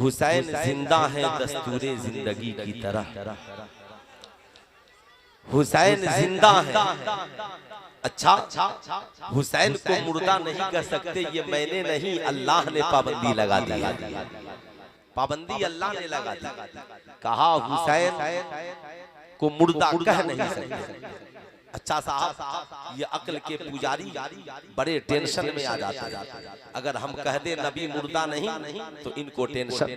हुसैन जिंदा है दस्तूरे जिंदगी की तरह। हुसैन जिंदा है। अच्छा, हुसैन को मुर्दा नहीं कर सकते, ये मैंने नहीं, अल्लाह ने पाबंदी लगा दी। पाबंदी अल्लाह ने लगा दी। कहा हुसैन को मुर्दा कह नहीं सकते। अच्छा साहब, ये अक्ल के पुजारी बड़े टेंशन में आ जाते हैं। अगर हम कह दें नबी मुर्दा नहीं तो इनको टेंशन,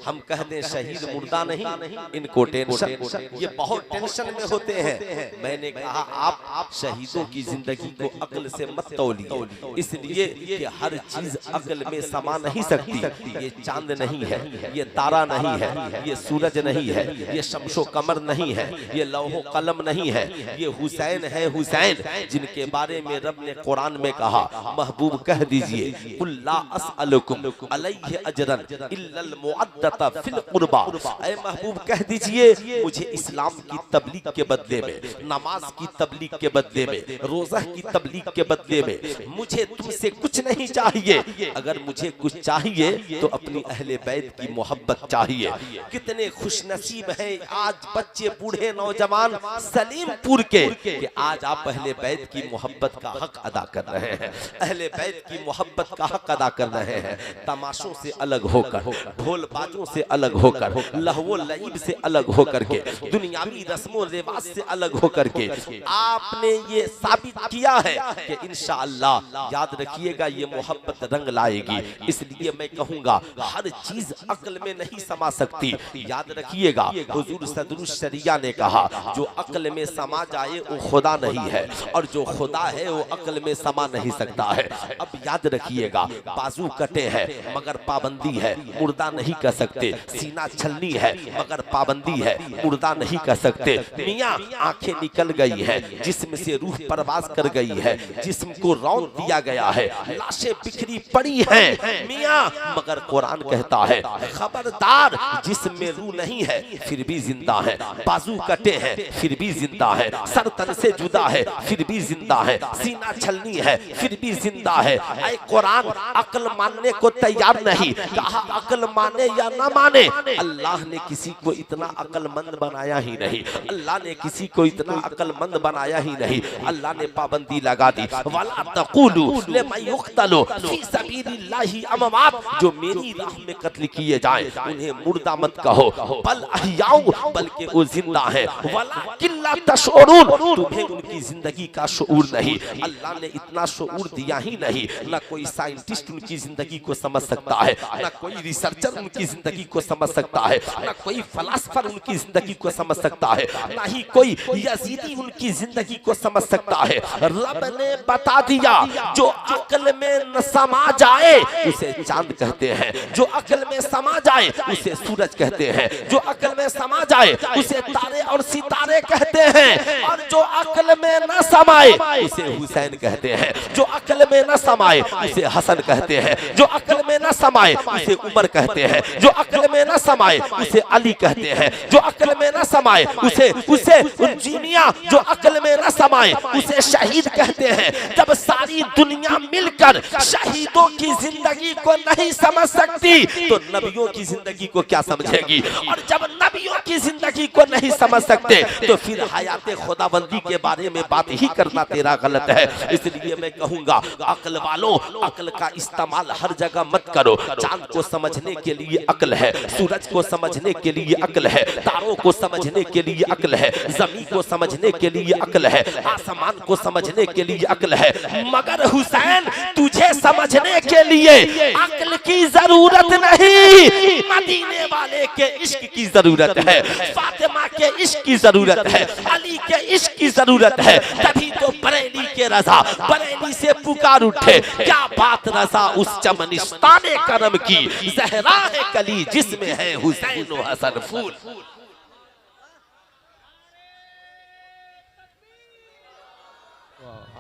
हम कह दें शहीद मुर्दा नहीं इनको टेंशन, ये बहुत टेंशन में होते हैं। मैंने कहा आप शहीदों की जिंदगी को अक्ल से मत तौलिए, इसलिए कि हर चीज अक्ल में समा नहीं सकती। ये चांद नहीं है, ये तारा नहीं है, ये सूरज नहीं है, ये शम्सो कमर नहीं है, ये लौहो कलम नहीं है, ये हुसैन है। हुसैन जिनके बारे में रब ने कुरान में कहा, महबूब कह दीजिए कुल ला अस्अलुकुम अलैहि अजरन इल्लल मुअद्दता फिल कुर्बा। ऐ महबूब कह दीजिए मुझे इस्लाम की तबलीग के बदले में, नमाज की तबलीग के बदले में, रोजा की तबलीग के बदले में मुझे तुमसे कुछ नहीं चाहिए। अगर मुझे कुछ चाहिए तो अपनी अहले बैत की मोहब्बत चाहिए। कितने खुशनसीब हैं आज बच्चे बूढ़े नौजवान सलीमपुर के कि आज आप अहले बैत की मोहब्बत का हक अदा कर रहे हैं, अहले बैत की मोहब्बत का हक अदा कर रहे हैं। तमाशों से अलग होकर, ढोलबाजों से अलग होकर, लहवो लईब से अलग होकर के, दुनियावी रस्मों रिवाज से अलग होकर के आपने ये साबित किया है कि इंशाअल्लाह याद रखिएगा ये मोहब्बत रंग लाएगी। इसलिए मैं कहूँगा हर चीज अक्ल में नहीं समा सकती। याद रखिएगा हुजूर सदरुस शरिया ने कहा जो अक्ल में समा जाए वो खुदा नहीं है, और जो खुदा है वो अक्ल में समा नहीं सकता है। अब याद रखिएगा बाजू कटे हैं मगर पाबंदी है, मुर्दा नहीं कर सकते। सीना छलनी है मगर पाबंदी है, मुर्दा नहीं कर सकते। मियाँ आंखें निकल गई है, जिस्म से रूह परवाज कर गई है, जिस्म को रौंद दिया गया है, लाशें बिखरी पड़ी हैं मियाँ, मगर कुरान कहता है खबरदार जिस्म में रूह नहीं है फिर भी जिंदा है, बाजू कटे हैं फिर भी जिंदा है, सर तन से जुदा है फिर भी जिंदा है, सीना छलनी है फिर भी जिंदा है। ऐ कुरान अक्ल मानने को तैयार नहीं, कहा अक्ल माने या ना माने, अल्लाह ने किसी को इतना अक्लमंद बनाया ही नहीं, अल्लाह ने किसी को इतना अक्लमंद बनाया ही नहीं। अल्लाह ने पाबंदी लगा दी, वला तक़ूलू लिमन युक़तलू फी सबीलिल्लाहि अमवात, जो मेरी राह में कत्ल किए जाएं उन्हें मुर्दा मत कहो, बल अहयाउ बल्कि वो जिंदा है, वलाकिन ला तशऊरून तुम्हें उनकी जिंदगी का शऊर नहीं। अल्लाह ने इतना शऊर दिया ही नहीं, ना कोई साइंटिस्ट उनकी जिंदगी को समझ सकता है, ना कोई रिसर्चर उनकी जिंदगी को समझ सकता है, ना कोई फलासफर उनकी जिंदगी को समझ सकता है, ना ही कोई यजीदी उनकी जिंदगी को समझ सकता है। रब ने बता दिया जो अक्ल में न समा जाए उसे चांद कहते हैं, जो अक्ल में समा जाए उसे सूरज कहते हैं, जो अक्ल में समा जाए उसे तारे और सितारे कहते हैं, और जो अक्ल में न समाए उसे हुसैन कहते हैं, जो अक्ल में न समाए उसे हसन कहते हैं, जो अक्ल में न समाए उसे उमर कहते हैं, जो अक्ल में न समाए उसे अली कहते हैं, जो अक्ल में न समाए उसे जीनिया, जो अक्ल में न समाए उसे शहीद कहते हैं। जब सारी दुनिया मिलकर शहीदों की जिंदगी को नहीं समझ सकती तो नबियों की जिंदगी को क्या समझेगी, और जब नबियों की जिंदगी को नहीं समझ सकते तो फिर हयात खुदाबंदी के बारे में बात ही करना तेरा गलत है। इसलिए मैं कहूंगा अक्ल वालों, अक्ल का इस्तेमाल हर जगह मत करो। चांद को समझने के लिए अक्ल है, सूरज को समझने के लिए अक्ल है, तारों को समझने के लिए अक्ल है, जमीन को समझने के लिए अक्ल है, आसमान को समझने के लिए अक्ल है, मगर हुसैन तुझे समझने के लिए अक्ल की जरूरत नहीं, मदीने वाले के इश्क की जरूरत है, फातिमा के इश्क की जरूरत है, अली के इश्क की जरूरत है। तभी तो बरेली के रजा बरेली से पुकार उठे, क्या बात रजा उस चमनिस्ताने करम की, जहरा है कली जिसमें है हुसैन व हसन फूल।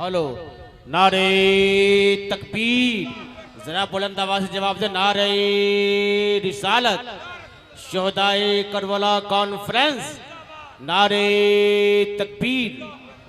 हेलो, नारे तकबीर, जरा बुलंद आवाज से जवाब दे, नारे रिसालत, शोहदाए करबला कॉन्फ्रेंस, नारे तकबीर,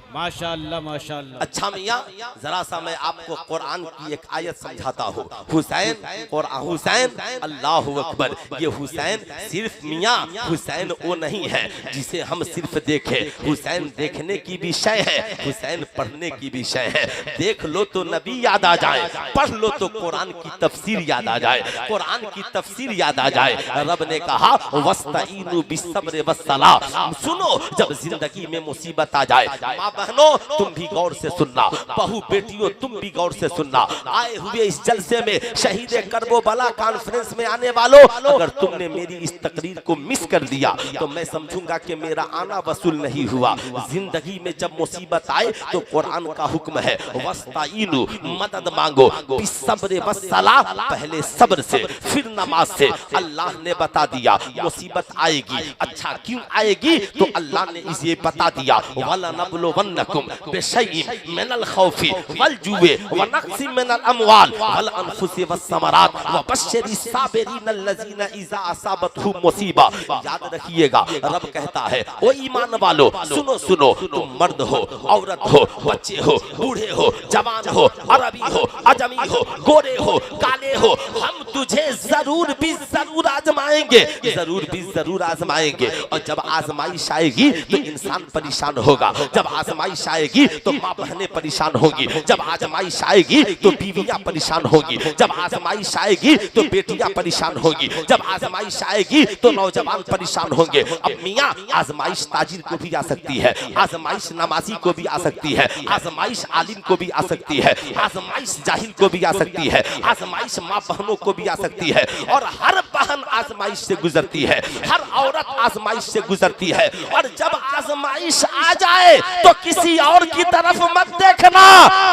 माशाअल्लाह माशाअल्लाह। अच्छा मियाँ, जरा सा मैं आपको कुरान की एक आयत समझाता हूँ। हुसैन और हुसैन, अल्लाहु अकबर। ये हुसैन सिर्फ मियाँ हुसैन वो नहीं है जिसे हम सिर्फ देखें। हुसैन देखने की भी शय है, हुसैन पढ़ने की भी शय है। देख लो तो नबी याद आ जाए, पढ़ लो तो कुरान की तफसीर याद आ जाए, कुरान की तफसीर याद आ जाए। रब ने कहा वस्तईनु बिस्सब्र वस्सलाह। सुनो, जब जिंदगी में मुसीबत आ जाए, माँ बहनों तुम भी गौर से सुनना, बहू बेटियों तुम भी गौर से सुनना। आए हुए इस जलसे में शहीद करबला कॉन्फ्रेंस में आने वालों, अगर तुमने मेरी इस तकरीर को मिस कर दिया तो मैं समझूंगा कि मेरा आना वसूल नहीं हुआ। जिंदगी में जब मुसीबत आए तो कुरान का हुक्म है वस्ताइनु, मदद मांगो, बिस्सब्र वस्सलाह, पहले सब्र से फिर नमाज से। अल्लाह ने बता दिया मुसीबत आएगी। अच्छा क्यों आएगी? तो अल्लाह ने इसे बता दिया वलनबलुवन्नकुम बिशैइन मिनल खौफि वल जुए व नक्सिम मिनल अमवाल वल अनफुसि वस्समरात व बश्शिरिस साबिरीन अल्लज़ीना इज़ा असाबतहुम मुसीबा। याद रखिएगा, रब कहता है ओ ईमान वालो, सुनो सुनो, तुम मर्द हो, औरत हो, बच्चे हो, बूढ़े हो, जवान हो, अरबी हो, अजमी हो, गोरे हो, काले हो, हम तुझे जरूर भी जरूर आजमाएंगे, जरूर भी जरूर आजमाएंगे। और जब आजमाइश आएगी तो इंसान परेशान होगा, जब आजमाइश आएगी तो माँ बहनें परेशान होंगी, जब आजमाइश आएगी तो बीवियां परेशान होंगी, जब आजमाइश आएगी तो बेटियां परेशान होंगी, जब आजमाइश आएगी तो नौजवान परेशान होंगे। अब मियाँ, आजमाइश ताजिर को भी आ सकती है, आजमाइश नमाजी को भी आ सकती है, आजमाइश आलिम को भी आ सकती है, आजमाइश जाहिल को भी आ सकती है, आजमाइश माँ बहनों को भी आ सकती है। और हर बहन आजमाइश से गुजरती है, हर औरत आजमाइश से गुजरती है। और जब आजमाइश आ जाए तो किसी और की तरफ मत देखना,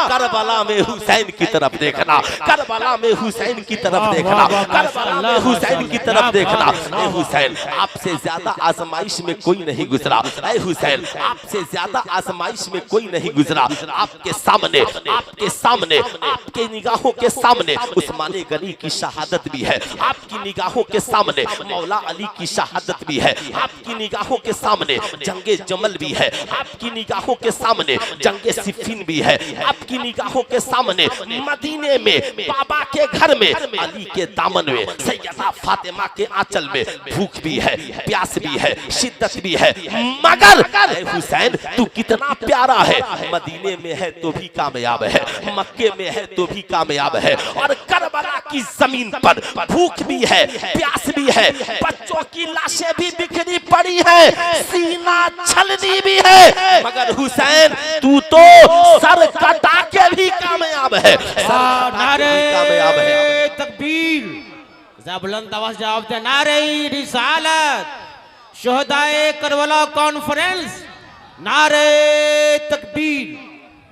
करबला में हुसैन की तरफ देखना, करबला में हुसैन की तरफ देखना, करबला में हुसैन की तरफ देखना। ए हुसैन, आपसे ज्यादा आजमाइश में कोई नहीं गुजरा। ए हुसैन, आपसे ज्यादा आजमाइश में कोई नहीं गुजरा। आपके सामने, आपके सामने, आपके निगाहों के सामने उस्माने गनी की शहादत भी है, आपकी निगाहों के सामने मौला अली की शहादत भी है, आपकी निगाहों के सामने जंगे जमल भी है, आपकी निगाहों के सामने जंगे सिफिन भी है, आपकी निगाहों के सामने मदीने में बाबा के घर में अली के दामन में सैयदा फातिमा के आंचल में भूख भी है, प्यास भी है, शिद्दत भी है। मगर हुसैन तू कितना प्यारा है, मदीने में है तो भी कामयाब है, मक्के में है तो भी कामयाब है, और करबला की जमीन पर भूख भी है, प्यास भी है, बच्चों की लाशें भी बिखरी पड़ी है, सीना छलनी भी है। मगर हुसैन तू तो सर कटा के भी कामयाब है, नारे कामयाब है। तकबीर, जरा बुलंद आवाज से जवाब दे, नारे रिसालत, शोहदाए करबला कॉन्फ्रेंस, नारे तकबीर।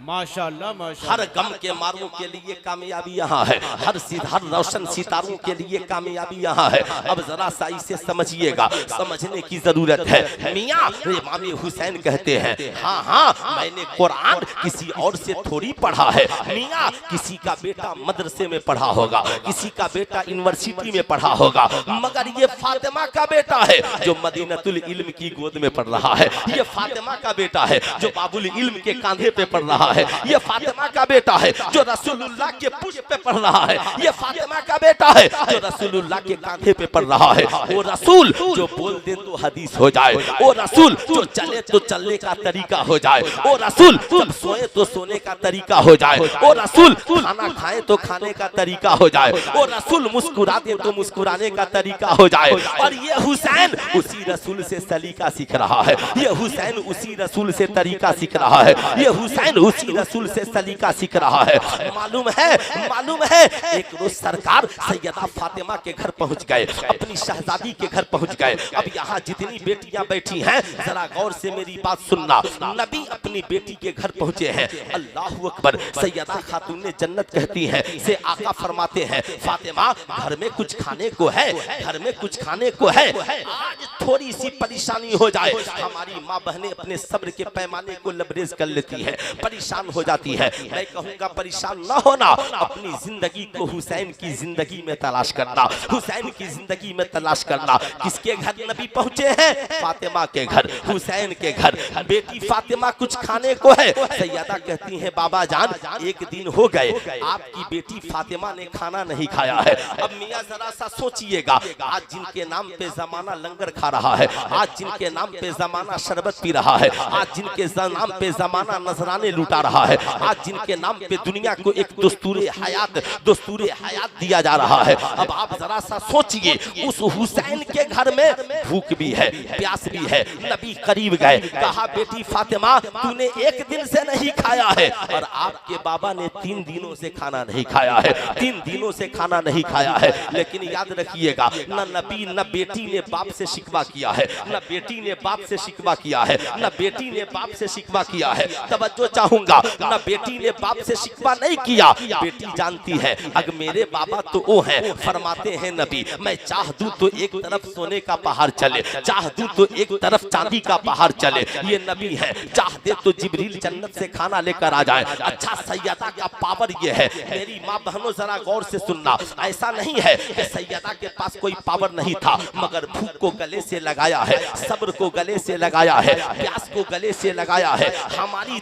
माशाअल्लाह माशाअल्लाह। हर गम के मारों के लिए कामयाबी यहाँ है, हर रोशन सितारों के लिए कामयाबी यहाँ है। अब जरा सा इसे समझिएगा, समझने की जरूरत है। मियाँ इमाम हुसैन कहते हैं हाँ हाँ मैंने कुरान किसी और से थोड़ी पढ़ा है। मियाँ किसी का बेटा मदरसे में पढ़ा होगा, किसी का बेटा यूनिवर्सिटी में पढ़ा होगा, मगर ये फातिमा का बेटा है जो मदीनतुल इल्म की गोद में पढ़ रहा है, ये फातिमा का बेटा है जो बाबुल इल्म के कांधे पे पढ़ रहा है, ये फातिमा का बेटा है जो रसूलुल्लाह के पुष्प पे पढ़ रहा है, ये फातिमा का बेटा है जो रसूलुल्लाह के कांधे पे पढ़ रहा है। वो रसूल जो बोल दे तो हदीस हो जाए, वो रसूल जो चले तो चलने का तरीका हो जाए, वो रसूल जब सोए तो सोने का तरीका हो जाए, वो रसूल खाना खाए तो खाने का तरीका हो जाए, वो रसूल मुस्कुरा दे तो मुस्कुराने का तरीका हो जाए। और ये हुसैन उसी रसूल से सलीका सीख रहा है, ये हुसैन उसी रसूल से तरीका सीख रहा है, ये हुसैन उसी रसूल से सलीका सीख रहा है। मालूम है एक रोज सरकार सैयदा फातिमा के घर पहुंच गए, अपनी शहजादी के घर पहुंच गए। अब यहाँ जितनी बेटियां बैठी हैं जरा गौर से मेरी बात सुनना, नबी अपनी बेटी के घर पहुंचे हैं। अल्लाह अकबर। सैयदा खातून जन्नत कहती हैं से आका फरमाते हैं फातिमा घर में कुछ खाने को है, घर में कुछ खाने को है, आज थोड़ी सी परेशानी हो जाए। हमारी माँ बहनें अपने सब्र के पैमाने को लबरेज कर लेती हैं, परेशान परेशान हो जाती है। मैं कहूँगा परेशान न होना, अपनी जिंदगी को हुसैन की जिंदगी में तलाश करना, हुसैन की जिंदगी में तलाश करना। किसके घर नबी पहुँचे हैं? फातिमा के घर, हुसैन के घर। बेटी फातिमा कुछ खाने को है, सैयदा कहती हैं बाबा जान एक दिन हो गए आपकी बेटी फातिमा ने खाना नहीं खाया है। अब मियाँ जरा सा सोचिएगा, आज जिनके नाम पे जमाना लंगर खा रहा है, आज जिनके नाम पे जमाना शरबत पी रहा है, आज जिनके नाम पे जमाना नजराने लुटा रहा है, आज जिनके नाम पे दुनिया को एक दस्तूरे हयात दिया जा रहा है। अब आप जरा सा सोचिए, उस हुसैन के घर में भूख भी है, प्यास भी है। नबी करीब गए, कहा बेटी फातिमा तूने एक दिन से नहीं खाया है, और आपके बाबा ने 3 दिनों से खाना नहीं खाया है, 3 दिनों से खाना नहीं खाया है। लेकिन याद रखिएगा, न नबी न बेटी ने बाप से शिकवा किया है, न बेटी ने बाप से शिकवा किया है, न बेटी ने बाप से शिकवा किया है। तवज्जो चाहूंगा, न बेटी ने बाप से शिकवा नहीं किया। बेटी जानती है अगर मेरे बाबा तो वो हैं, फरमाते हैं नबी मैं चाह दूं तो एक तरफ सोने का पहाड़ चले, चाह दूं तो एक तरफ चांदी का पहाड़ चले। ये नबी है, चाह दे तो जिब्रील जन्नत से खाना लेकर आ जाए। अच्छा सैयदा का पावर ये है, मेरी माँ बहनों जरा गौर से सुनना, ऐसा नहीं है कि सैयदा के पास कोई पावर नहीं था, मगर भूख को गले से लगाया है, सब्र को गले से लगाया है, प्यास को गले से लगाया है। हमारी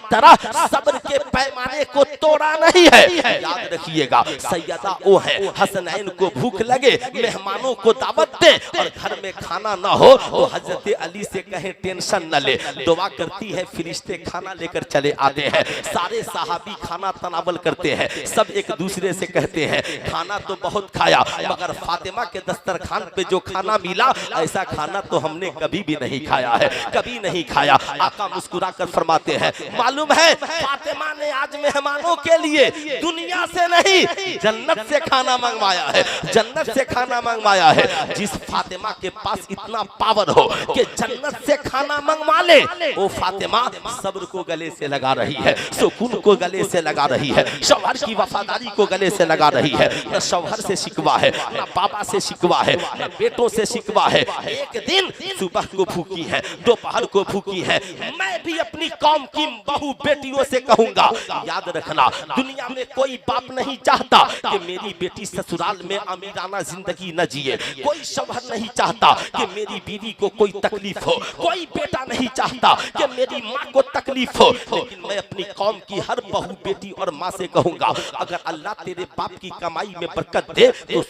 तरह सब्र के पैमाने को तोड़ा नहीं है। याद रखिएगा, सैयदा वो है, हसनैन को भूख लगे मेहमानों को दावत दे और घर में खाना ना हो तो हजरत अली से कहें टेंशन न ले, दुआ करती है फरिश्ते खाना लेकर चले आते हैं। सारे सहाबी खाना तनावल करते हैं, सब एक दूसरे से कहते हैं खाना तो बहुत खाया, मगर फातिमा के दस्तरखान पे जो खाना मिला ऐसा खाना तो हमने कभी भी नहीं खाया है, कभी नहीं खाया। आका मुस्कुरा कर फरमाते हैं मालूम है फातिमा ने आज मेहमानों के लिए दुनिया से नहीं जन्नत से खाना मंगवाया है, जन्नत से खाना मंगवाया है। जिस फातिमा के पास इतना पावर हो कि जन्नत से खाना मंगवा ले, वो फातिमा सब्र को गले से लगा रही है, सुकून को गले से लगा रही है, शौहर की वफादारी को गले से लगा रही है। न शौहर से शिकवा है, न पापा से शिकवा है, न बेटों से शिकवा है। एक दिन सुबह को भूखी है, दोपहर को भूखी है। मैं भी अपनी कौम की बहू बेटियों से कहूंगा, याद रखना दुनिया में कोई बाप नहीं चाहता कि मेरी बेटी ससुराल में अमीराना जिंदगी न जिए, कोई शौहर नहीं चाहता कि मेरी बीवी को कोई तकलीफ हो, कोई बेटा नहीं चाहता कि मेरी माँ को तकलीफ हो। लेकिन मैं अपनी कौम की हर बहू बेटी और माँ से कहूंगा, अगर अल्लाह तेरे बाप की कमाई में बरकत दे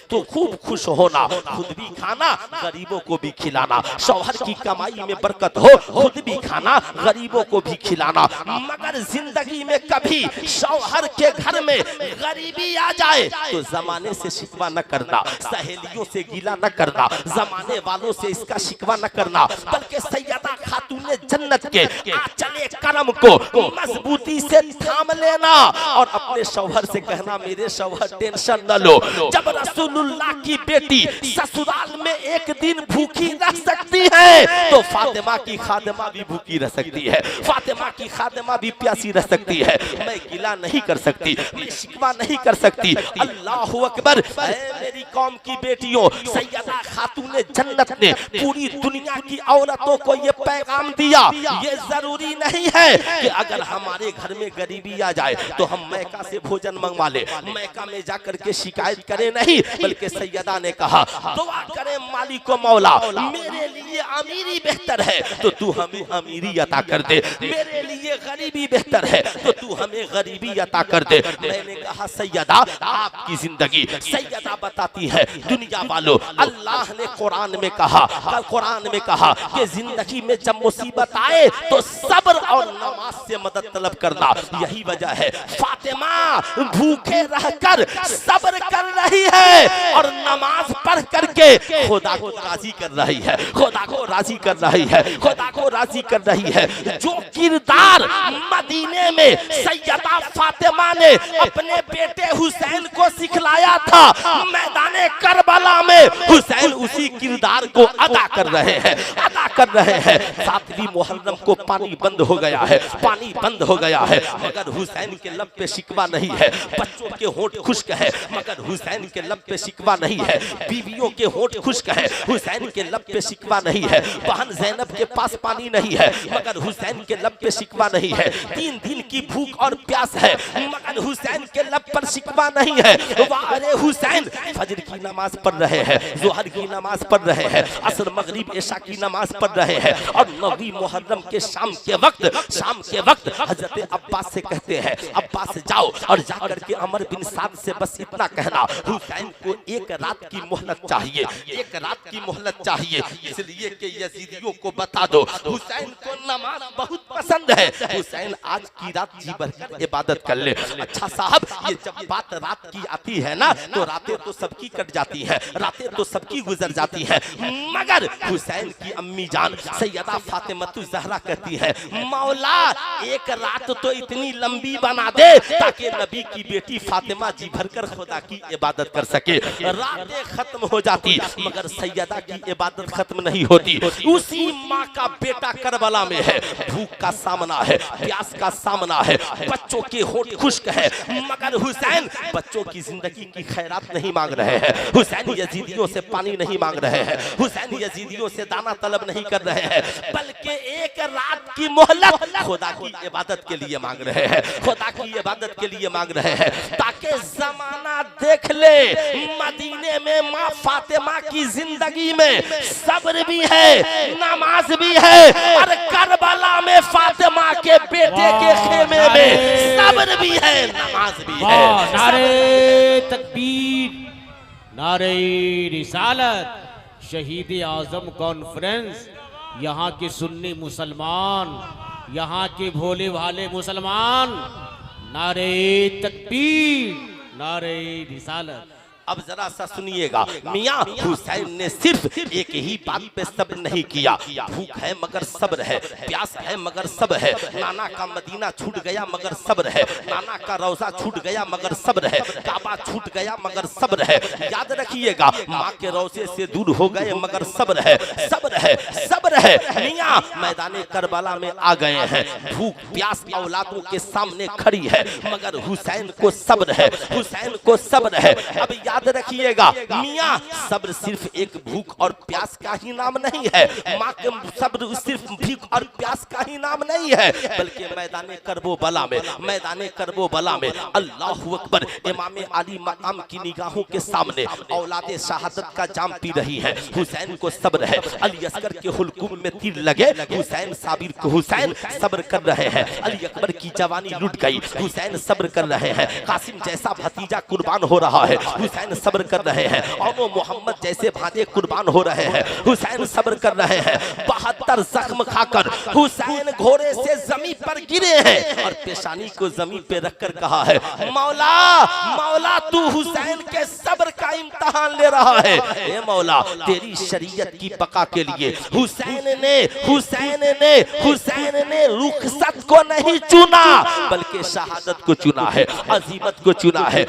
तो खूब खुश होना, खुद भी खाना गरीबों को भी खिलाना। शौहर की कमाई में बरकत हो, खुद भी खाना गरीबों को भी खिलाना। मगर जिंदगी में कभी शौहर के घर में गरीबी आ जाए तो जमाने से शिकवा न करना, सहेलियों से गिला न करना, जमाने वालों से इसका शिकवा न करना, बल्कि सैयदा खातूने जन्नत के आंचले करम को मजबूती से थाम लेना और अपने शौहर से कहना मेरे शौहर टेंशन न लो। जब रसूलुल्लाह की बेटी ससुराल में एक दिन भूखी रह सकती है तो फातिमा की खादिमा भी भूखी रह सकती है, फातिमा की खादिमा भी प्यासी रह सकती है। मैं गिला नहीं कर सकती, मैं शिकवा नहीं कर सकती। अल्लाहु अकबर। मेरी कौम की बेटियों, सैयदा खातूने जन्नत ने पूरी दुनिया की औरतों को ये पैगाम दिया, ये जरूरी नहीं है कि अगर हमारे घर में गरीबी आ जाए तो हम मैका से भोजन मंगवा ले, मैका में जाकर के शिकायत करें नहीं, बल्कि सैयदा ने कहा दुआ करें मालिक मौला, मेरे लिए अमीरी बेहतर है तो तू हमें अमीरी अता कर दे, मेरे लिए गरीबी बेहतर है तो तू हमें गरीबी अता कर दे। मैंने कहा सैयदा आपकी जिंदगी, सैयदा बताती है दुनिया वालों, अल्लाह ने कुरान में कहा कि जिंदगी में जब मुसीबत आए तो सब्र और नमाज से मदद तलब करना। यही वजह है फातिमा भूखे रहकर सब्र कर रही है और नमाज पढ़ करके खुदा को राजी कर रही है, खुदा को राजी कर रही है, खुदा को राजी कर रही है। जो किरदार मदीने में सैयदा फातिमा ने अपने बेटे हुसैन को सिखलाया था, मैदाने करबला में हुसैन उसी किरदार को अदा कर रहे हैं, अदा कर रहे हैं। 7वीं मुहर्रम को पानी बंद हो गया है, पानी बंद हो गया है, मगर हुसैन के लब पे शिकवा नहीं है। बच्चों के होंठ खुश्क है मगर हुसैन के लब पे शिकवा नहीं है, बीवियों के होंठ खुश्क है, हुसैन के लब पे शिकवा नहीं है। है, बहन जैनब के पास पानी नहीं है मगर हुसैन के लब पे शिकवा नहीं है, 3 दिन की भूख और प्यास है मगर हुसैन के लब पर शिकवा नहीं है। वारे हुसैन फजर की नमाज पढ़ रहे हैं, जोहर की नमाज पढ़ रहे हैं, असर मगरिब इशा की नमाज पढ़ रहे हैं और 9वीं मुहर्रम के शाम के वक्त हजरत अब्बास से कहते हैं, अब्बास जाओ और जाकर के अमर बिन साद से बस इतना कहना, हुसैन को 1 रात की मोहलत चाहिए, 1 रात की मोहलत चाहिए, इसलिए कि यजीदियों को बता दो हुसैन को नमाज बहुत पसंद है, हुसैन आज की रात जी भरकर इबादत कर ले। अच्छा साहब, ये जब बात रात की आती है ना तो रातें तो सबकी कट जाती है, रातें तो सबकी गुजर जाती है, मगर हुसैन की अम्मी जान सैयदा फातिमतु ज़हरा कहती है, मौला 1 रात तो इतनी लंबी बना दे ताकि नबी की बेटी फातिमा जी भरकर खुदा की इबादत कर सके। रातें खत्म हो जाती मगर सैयदा की इबादत खत्म नहीं होती। उसी माँ का बेटा करबला में है, भूख का सामना है, प्यास का सामना है, बच्चों के होठ खुश्क है मगर हुसैन बच्चों की जिंदगी की खैरात नहीं मांग रहे हैं, हुसैन यजीदियों से पानी नहीं मांग रहे हैं, हुसैन यजीदियों से दाना तलब नहीं कर रहे हैं, बल्कि 1 रात की मोहलत खुदा की इबादत के लिए मांग रहे हैं, खुदा की इबादत के लिए मांग रहे हैं ताकि जमाना देख ले मदीने में माँ फातिमा की जिंदगी में सब्र भी है, नमाज भी है और करबला में फातिमा के बेटे के खेमे में सब्र भी है, नमाज भी है। नारे तकबीर, नारे रिसालत, शहीद आजम कॉन्फ्रेंस, यहाँ के सुन्नी मुसलमान, यहाँ के भोले भाले मुसलमान, नारे तकबीर, नारे रिसालत। अब जरा सा सुनिएगा, मियाँ हुसैन ने सिर्फ एक ही बात पे सब्र नहीं किया, भूख है मगर सब्र है, प्यास है मगर सब्र है, नाना का मदीना छूट गया मगर सब्र है, नाना का रोजा छूट गया मगर सब्र है, काबा छूट गया मगर सब्र है, याद रखिएगा माँ के रोजे से दूर हो गए मगर सब्र है, सब्र है, सब्र है। मियाँ मैदान करबला में आ गए हैं, भूख प्यास औलादों के सामने खड़ी है मगर हुसैन को सब्र है, हुसैन को सब्र है। अब याद रखिएगा मियाँ, सब्र सिर्फ एक भूख और प्यास का ही नाम नहीं है, माँ के सब्र सिर्फ भूख और प्यास का ही नाम नहीं है, बल्कि मैदाने करबला में, मैदाने करबला में अल्लाहु अकबर, इमाम अली मकाम की निगाहों के सामने औलादे शहादत का जाम पी रही है, हुसैन को सब्र है, अली असगर के हुलकुम में तीर लगे, हुसैन साबिर को हुसैन सब्र कर रहे हैं, अली अकबर की जवानी लुट गई, हुसैन सब्र कर रहे हैं, कासिम जैसा भतीजा कुर्बान हो रहा है, हुसैन सब्र कर रहे हैं, और वो मोहम्मद जैसे भांजे कुर्बान हो रहे हैं, हुसैन सब्र कर रहे हैं। 72 जख्म खाकर हुसैन घोड़े से जमीन पर गिरे हैं और पेशानी को जमीन पे रखकर कहा है, मौला मौला तू हुसैन के सब्र का इम्तिहान ले रहा है, ए मौला तेरी शरीयत की बका के लिए हुसैन ने रुखसत को नहीं चुना बल्कि शहादत को चुना है, अजीमत को चुना है।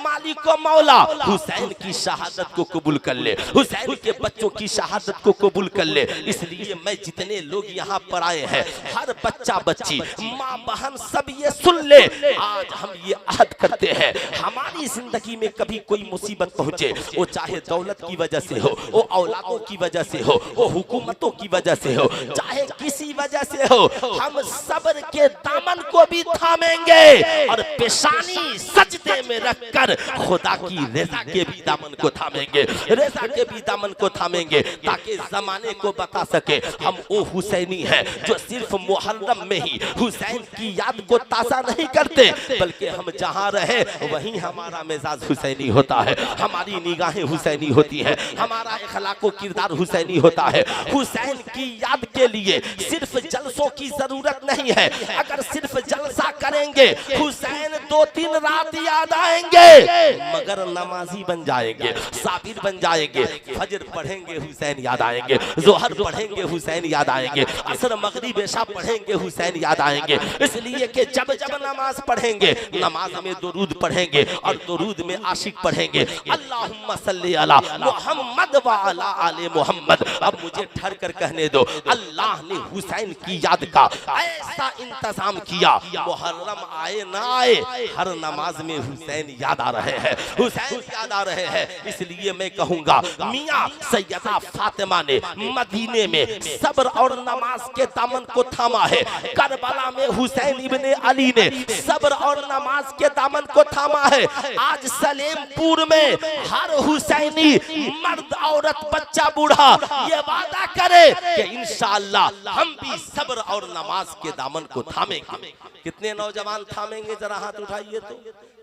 मालिक को मौला हुसैन की शहादत को कबूल कर ले, हुसैन के बच्चों की शहादत को कबूल कर ले। इसलिए मैं जितने लोग यहाँ पर आए हैं, हर बच्चा बच्ची माँ बहन सब ये सुन ले, आज हम ये अहद करते हैं हमारी जिंदगी में कभी कोई मुसीबत पहुंचे, वो चाहे दौलत की वजह से हो, वो औलादों की वजह से हो, वो हुकूमतों की वजह से हो, चाहे किसी वजह से हो, हम सब्र के दामन को भी थामेंगे और पेशानी सजदे में रखकर खुदा की रज़ा के भी दामन को थामेंगे, रज़ा के भी दामन को थामेंगे, ताकि जमाने को बता सके हम वो हुसैनी हैं जो सिर्फ मुहर्रम में ही हुसैन की याद को ताज़ा नहीं करते, बल्कि हम जहाँ रहे वहीं हमारा मिजाज हुसैनी होता है, हमारी निगाहें हुसैनी होती हैं, हमारा इखलाक़ व किरदार हुसैनी होता है। हुसैन की याद के लिए सिर्फ जलसों की जरूरत नहीं है, अगर सिर्फ जलसा करेंगे हुसैन 2-3 रात याद आएंगे मगर नमाजी बन जाएंगे, साबिर बन जाएंगे, फजर पढ़ेंगे हुसैन याद आएंगे, जोहर पढ़ेंगे हुसैन याद आएंगे, असर मगरिब इशा पढ़ेंगे हुसैन याद आएंगे। इसलिए कि जब जब नमाज पढ़ेंगे नमाज में दुरूद पढ़ेंगे और दुरूद में आशिक पढ़ेंगे, अल्लाहुम्मा सल्ली अला मुहम्मद व अला आले मुहम्मद। अब मुझे ठहर कर कहने दो, अल्लाह ने हुसैन की याद का ऐसा इंतजाम किया, मुहर्रम आए ना आए हर नमाज में हुसैन याद आ रहे रहे हैं, हुसैन याद आ रहे हैं। इसलिए मैं कहूंगा मियां सैयदा फातिमा ने मदीने में सब्र और नमाज के दामन को थामा है। करबला में हुसैन इब्ने अली ने सब्र और नमाज के दामन को थामा है। आज सलेमपुर में हर हुसैनी मर्द औरत बच्चा बूढ़ा ये वादा करे कि इंशाअल्लाह हम भी सब्र और नमाज के दामन को थामेंगे। कितने नौजवान थामेंगे, जरा हाथ उठाइए तो।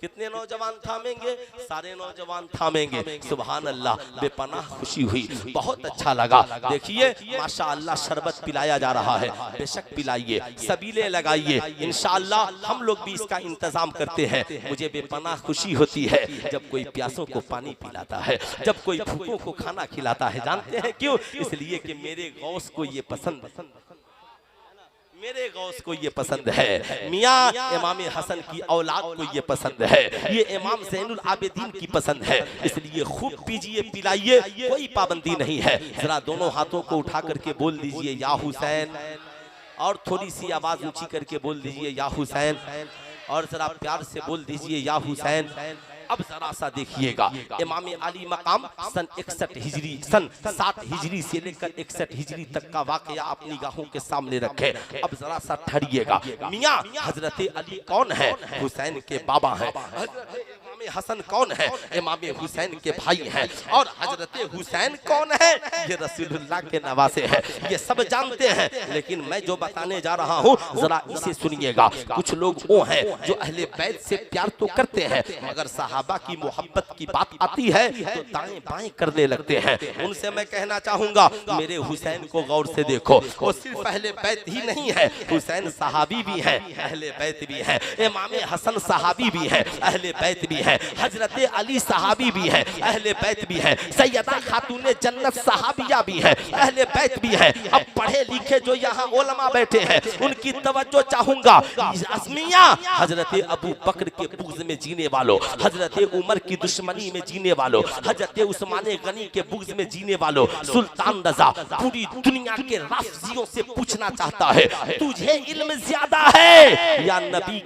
कितने नौजवान थामेंगे? सारे नौजवान थामेंगे। सुभान अल्लाह, बेपनाह खुशी हुई, बहुत अच्छा लगा। देखिए माशाअल्लाह शरबत पिलाया जा रहा है, बेशक पिलाइए, सबीले लगाइए, इंशाअल्लाह हम लोग भी इसका इंतजाम करते हैं। मुझे बेपनाह खुशी होती है जब कोई प्यासों को पानी पिलाता है, जब कोई भूखों को खाना खिलाता है। जानते हैं क्यों? इसलिए कि मेरे गौस को ये पसंद, मेरे गौस को ये पसंद है, मियां इमाम हसन की औलाद को ये पसंद है, ये इमाम ज़ैनुल आबिदीन की पसंद है। इसलिए खूब पीजिए, पिलाइए, कोई पाबंदी नहीं है। जरा दोनों हाथों को उठा करके बोल दीजिए या हुसैन, और थोड़ी सी आवाज ऊंची करके बोल दीजिए या हुसैन, और जरा प्यार से बोल दीजिए या हुसैन। अब जरा सा देखिएगा, इमाम अली मकाम सन 61 हिजरी, सन 7 हिजरी से लेकर 61 हिजरी तक का वाकया अपनी गाहों के सामने रखे। अब जरा सा ठहरिएगा, मियां हजरत अली कौन है? हुसैन के बाबा हैं। इमाम हसन कौन है? इमाम हुसैन के भाई हैं। और हजरत हुसैन कौन है? ये रसूलुल्लाह के नवासे हैं। ये सब जानते हैं, लेकिन मैं जो बताने जा रहा हूँ जरा इसे सुनिएगा। कुछ लोग वो हैं जो अहले बैत से प्यार तो करते हैं, मगर सहाबा की मोहब्बत की बात आती है तो दाएं बाएं करने लगते हैं। उनसे मैं कहना चाहूंगा, मेरे हुसैन को गौर से देखो। वो सिर्फ अहले बैत ही नहीं है, हुसैन सहाबी भी है, अहले बैत भी है। इमाम हसन सहाबी भी है, अहले बैत भी है। हजरत अली सहाबी भी है, अहले बैत भी है। सैयदा खातूने जन्नत सहाबिया भी है, अहले बैत भी है। अब पढ़े लिखे जो यहाँ उलमा बैठे हैं उनकी तवज्जो चाहूंगा। असमिया हजरत अबू बकर के बुग़्ज़ में जीने वालों, हजरत उमर की दुश्मनी में जीने वालों, हजरत उस्मान गनी के बुग़्ज़ में जीने वालों, सुल्तान रज़ा पूरी दुनिया के राफ़िज़ियों से पूछना चाहता है, तुझे इल्म ज्यादा है या नबी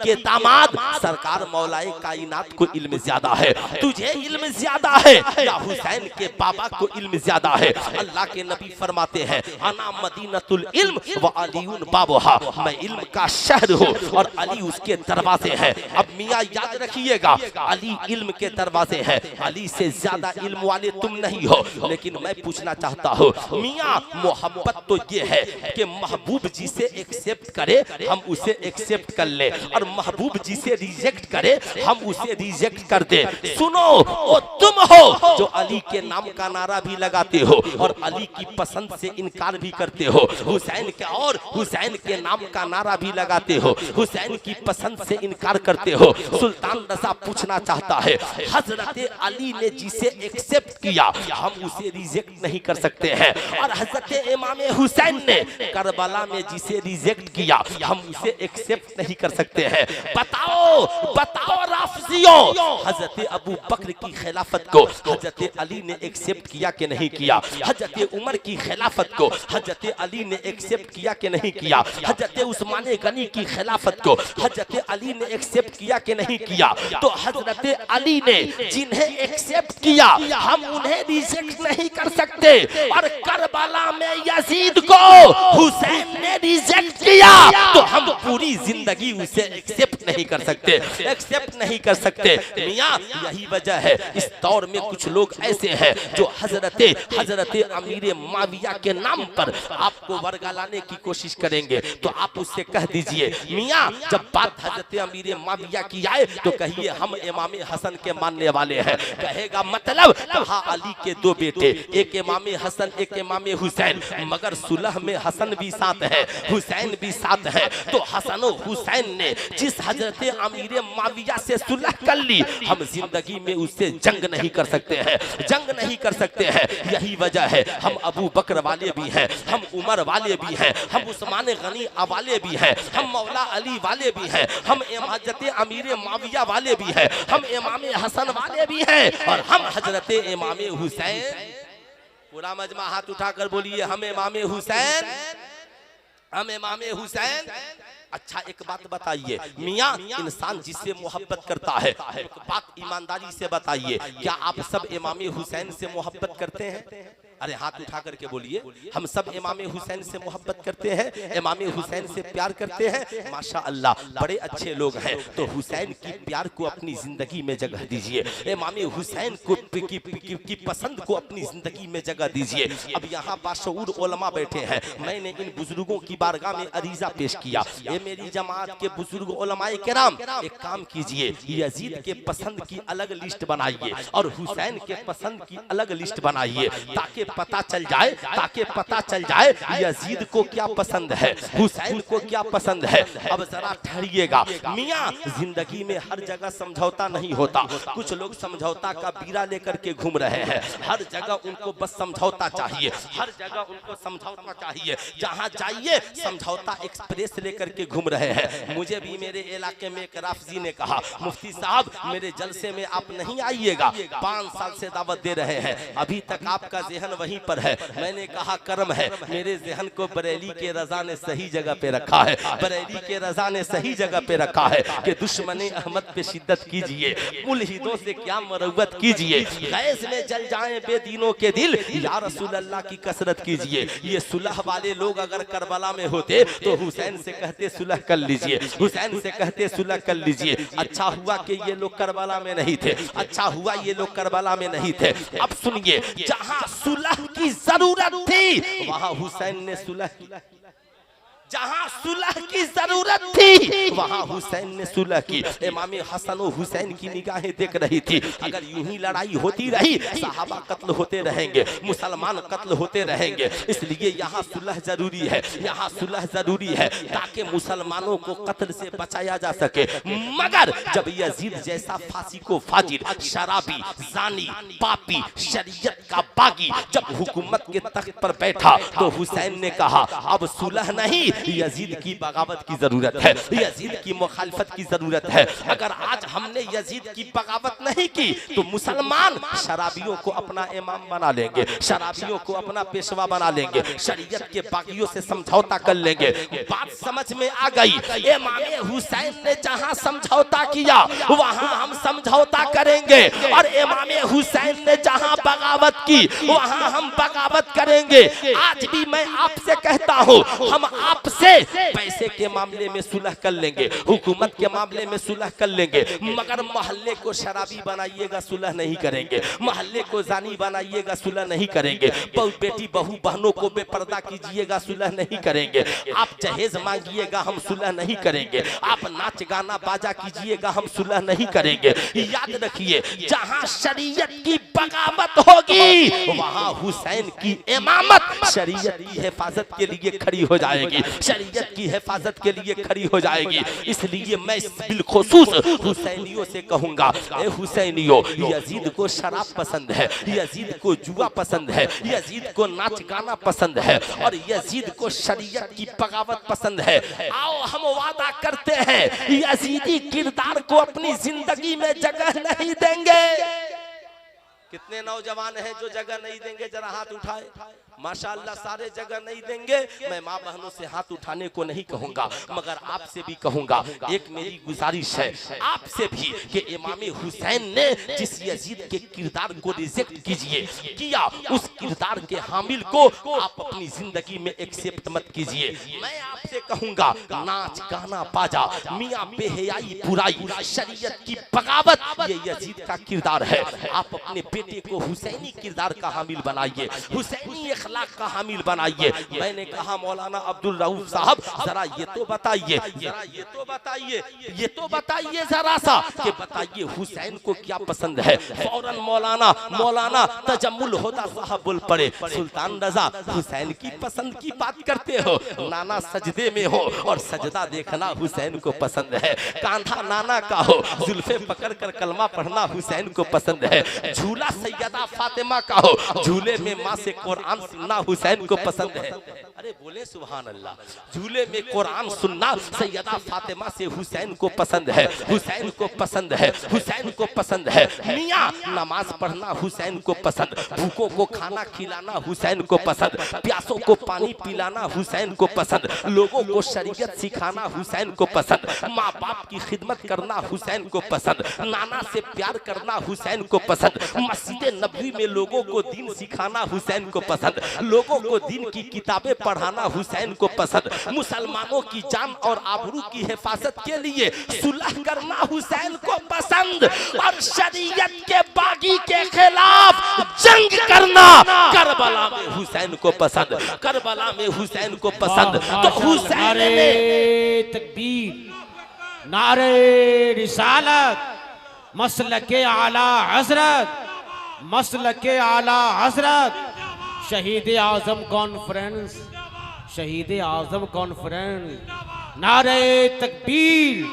के दामाद सरकार मौलाए कायनात को इल्म ज्यादा है? तुझे इल्म ज्यादा है या हुसैन के बाबा को इल्म ज्यादा है? अल्लाह के नबी फरमाते हैं, अना मदीनतुल इल्म व अलीउन बाबुहा, मैं इल्म का शहर हूँ और अली उसके दरवाजे हैं। अब मियाँ याद रखिएगा, अली इल्म के दरवाजे हैं, अली से ज्यादा इल्म वाले तुम नहीं हो। लेकिन मैं पूछना चाहता हूँ मियाँ, मोहब्बत तो ये है कि महबूब जी से एक्सेप्ट करे हम उसे एक्सेप्ट कर ले, और महबूब जी से रिजेक्ट करे हम उसे रिजेक्ट कर दे। सुनो, वो तुम हो जो अली के नाम का नारा भी लगाते हो और अली की पसंद से इनकार भी करते हो, हुसैन के और हुसैन के नाम का नारा भी लगाते हो, हुसैन की पसंद से इनकार करते हो। सुल्तान रज़ा पूछना चाहता है, हजरत अली ने जिसे एक्सेप्ट किया हम उसे रिजेक्ट नहीं कर सकते हैं, और हजरत इमाम हुसैन ने करबला में जिसे रिजेक्ट किया हम उसे एक्सेप्ट नहीं कर सकते हैं। बताओ बताओ राफ़िज़ियों, हजरत अबू बकर की खिलाफत को हजरत अली ने एक्सेप्ट किया कि नहीं किया? हजरत उमर की खिलाफत को हजरत अली ने एक्सेप्ट किया कि नहीं किया? हजरत उस्मान गनी की खिलाफत को हजरत अली ने एक्सेप्ट किया कि नहीं किया? तो हजरत अली ने जिन्हें एक्सेप्ट किया हम उन्हें रिजेक्ट नहीं कर सकते, और करबला में यजीद को हुसैन ने रिजेक्ट किया तो हम पूरी जिंदगी उसे एक्सेप्ट नहीं कर सकते, एक्सेप्ट नहीं कर सकते। मियां, यही वजह है इस दौर में कुछ लोग ऐसे हैं जो हजरत अमीर माविया के नाम पर आपको वर्गलाने की कोशिश करेंगे। तो आप उससे कह दीजिए, मियां जब बात हजरत अमीर माविया की आए तो कहिए हम इमाम हसन के मानने वाले हैं। कहेगा मतलब कहा अली के दो बेटे, एक इमाम हसन एक इमाम हुसैन, मगर सुलह में हसन भी साथ है हुसैन भी साथ है। तो हसन और हुसैन ने जिस हजरत अमीर माविया से सुलह कर ली हम जिंदगी में उससे जंग नहीं कर सकते हैं, जंग नहीं कर सकते हैं। यही वजह है हम अबू बकर वाले भी हैं, हम उमर वाले भी हैं, हम उस्मान गनी वाले भी हैं, हम मौला अली वाले भी हैं, हम हजरत अमीर माविया वाले भी हैं, हम इमाम हसन वाले भी हैं, और हम हजरत इमाम हुसैन। पूरा मजमा हाथ उठाकर बोलिए, हम इमाम हुसैन हम इमाम हुसैन। अच्छा एक बात बताइए, मियाँ इंसान जिससे मोहब्बत करता है, एक बात ईमानदारी से बताइए, क्या आप सब इमाम हुसैन से मोहब्बत करते हैं? अरे हाथ उठा करके बोलिए, हम सब इमाम हुसैन से मोहब्बत करते हैं, इमाम हुसैन से प्यार करते हैं। माशा अल्लाह, बड़े अच्छे लोग हैं। तो हुसैन की प्यार को अपनी जिंदगी में जगह दीजिए, इमाम हुसैन को की पसंद को अपनी जिंदगी में जगह दीजिए। अब यहाँ बाशऊर उलमा बैठे हैं, मैंने इन बुजुर्गों की बारगाह में अरीजा पेश किया, ये मेरी जमात के बुजुर्ग उलमाए किराम, एक काम कीजिए, यजीद के पसंद की अलग लिस्ट बनाइए और हुसैन के पसंद की अलग लिस्ट बनाइए, ताकि पता चल जाए यजीद को क्या पसंद है, हुसैन को क्या पसंद है। अब जरा ठहरिएगा मियाँ, जिंदगी में हर जगह समझौता नहीं होता। कुछ लोग समझौता का बीरा लेकर के घूम रहे हैं, हर जगह उनको बस समझौता चाहिए, हर जगह उनको समझौता चाहिए, जहाँ जाइए समझौता एक्सप्रेस लेकर के घूम रहे हैं। मुझे भी मेरे इलाके में एक राफजी ने कहा, मुफ्ती साहब मेरे जलसे में आप नहीं आइएगा, 5 साल से दावत दे रहे हैं, अभी तक आपका ज़हन वहीं पर है। मैंने कहा करम है, मेरे ज़हन को बरेली के रजा ने सही जगह पे रखा है, बरेली के रजा ने सही जगह पे रखा है कि दुश्मनी अहमद पे शिद्दत कीजिए, मुल्हिदों से क्या मरवत कीजिए, गैस में जल जाएं बेदीनों के दिल, या रसूल अल्लाह की कसरत कीजिए। ये सुलह वाले लोग अगर करबला में होते तो हुसैन से कहते सुलह कर लीजिए, हुसैन से कहते सुलह कर लीजिए। अच्छा हुआ कि ये लोग करबला में नहीं थे, अच्छा हुआ ये लोग करबला में नहीं थे। अब सुनिए, जहां सुलह की जरूरत थी वहां हुसैन ने सुलह की, जहां सुलह की जरूरत थी वहां हुसैन ने सुलह की। इमाम हसन और हुसैन की निगाहें देख रही थी, अगर यूं ही लड़ाई होती रही सहाबा कत्ल होते रहेंगे, मुसलमान कत्ल होते रहेंगे, इसलिए यहाँ सुलह जरूरी है, यहाँ सुलह जरूरी है ताकि मुसलमानों को कत्ल से बचाया जा सके। मगर जब यजीद जैसा फांसी को फाजिर, शराबी, जानी, पापी, शरीयत का बागी जब हुकूमत के तख्त पर बैठा तो हुसैन ने कहा अब सुलह नहीं, यजीद की बगावत की जरूरत है, यजीद की मुखालफत की जरूरत है। अगर आज हमने यजीद की बगावत नहीं की तो मुसलमान शराबियों को अपना इमाम बना लेंगे, शराबियों को अपना पेशवा बना लेंगे, शरीयत के बागियों से समझौता कर लेंगे। बात समझ में आ गई। इमाम हुसैन ने जहां समझौता किया वहां हम समझौता करेंगे, और इमाम हुसैन ने जहां बगावत की वहां हम बगावत करेंगे। आज भी मैं आपसे कहता हूं, हम आपसे पैसे के मामले में सुलह कर लेंगे, हुकूमत के मामले में सुलह कर लेंगे, मगर मोहल्ले को शराबी बनाइएगा सुलह नहीं करेंगे, मोहल्ले को जानी बनाइएगा सुलह नहीं करेंगे, बेटी बहू बहनों को बेपर्दा कीजिएगा सुलह नहीं करेंगे, आप जहेज मांगिएगा हम सुलह नहीं करेंगे, आप नाच गाना बाजा कीजिएगा हम सुलह नहीं करेंगे। याद रखिए, जहां शरीयत की बगावत होगी वहां हुसैन की इमामत शरीयत की हिफाजत के लिए खड़ी हो जाएगी, शरीयत की हिफाजत के लिए खड़ी हो जाएगी। इसलिए मैं बिलखुसूस हुसैनियों से कहूंगा, ए हुसैनियों, यजीद को शराब पसंद है, यजीद को जुआ पसंद है, यजीद को नाच गाना पसंद है, और यजीद को शरीयत की बगावत पसंद है। आओ हम वादा करते हैं यजीदी किरदार को अपनी जिंदगी में जगह नहीं देंगे। कितने नौजवान हैं जो जगह नहीं देंगे, जरा हाथ उठाए। माशाअल्लाह सारे जगह नहीं देंगे। मैं माँ बहनों से हाथ उठाने को नहीं कहूंगा, मगर आपसे भी कहूंगा, एक मेरी गुजारिश है आपसे भी कि इमाम हुसैन ने जिस यजीद के किरदार को रिजेक्ट किया उस किरदार के हामिल को आप अपनी जिंदगी में एक्सेप्ट मत कीजिए। मैं आपसे कहूंगा, नाच गाना बाजा, मियाँ बेहयाई बुराई, शरीयत की बगावत, ये यजीद का किरदार है। आप अपने बेटे को हुसैनी किरदार का हामिल बनाइए, हुसैनी अखलाक का हामिल बनाइए। मैंने कहा मौलाना अब्दुल रऊफ साहब जरा ये तो बताइए, जरा ये तो बताइए, ये तो बताइए जरा सा कि बताइए हुसैन को क्या पसंद है। फौरन मौलाना तजम्मुल होदा साहब बोल पड़े, सुल्तान रजा हुसैन की पसंद की बात करते हो, नाना सजदे में हो और सजदा देखना हुसैन को पसंद है, कांधा नाना का हो, जुल्फे पकड़ कर कलमा पढ़ना हुसैन को पसंद है, झूला झूला सैयदा फातिमा का हो, झूले में माँ से कुरान सुनना हुसैन को पसंद है। अरे बोले सुभान अल्लाह। झूले में कुरान सुनना सैयदा फातिमा से हुसैन को पसंद है, हुसैन को पसंद है, हुसैन को पसंद है। मियाँ नमाज पढ़ना हुसैन को पसंद, भूखों को खाना खिलाना हुसैन को पसंद, प्यासों को पानी पिलाना हुसैन को पसंद, लोगों को शरीयत सिखाना हुसैन को पसंद, माँ बाप की खिदमत करना हुसैन को पसंद, नाना से प्यार करना हुसैन को पसंद, मस्जिद नबवी में लोगों को दीन सिखाना हुसैन को पसंद, लोगों को दीन की किताबें पढ़ाना हुसैन को पसंद, मुसलमानों की जान और आबरू की हिफाजत के लिए सुलह करना हुसैन को पसंद, और शरीयत के बागी के खिलाफ जंग करना करबला में हुसैन को पसंद, करबला में हुसैन को पसंद। तो हुसैन नारे तकबीर, नारे रिसालत, मसलके आला हजरत, मसलके आला हजरत, शहीद आजम कॉन्फ्रेंस, शहीद आजम कॉन्फ्रेंस, नारे तकबीर,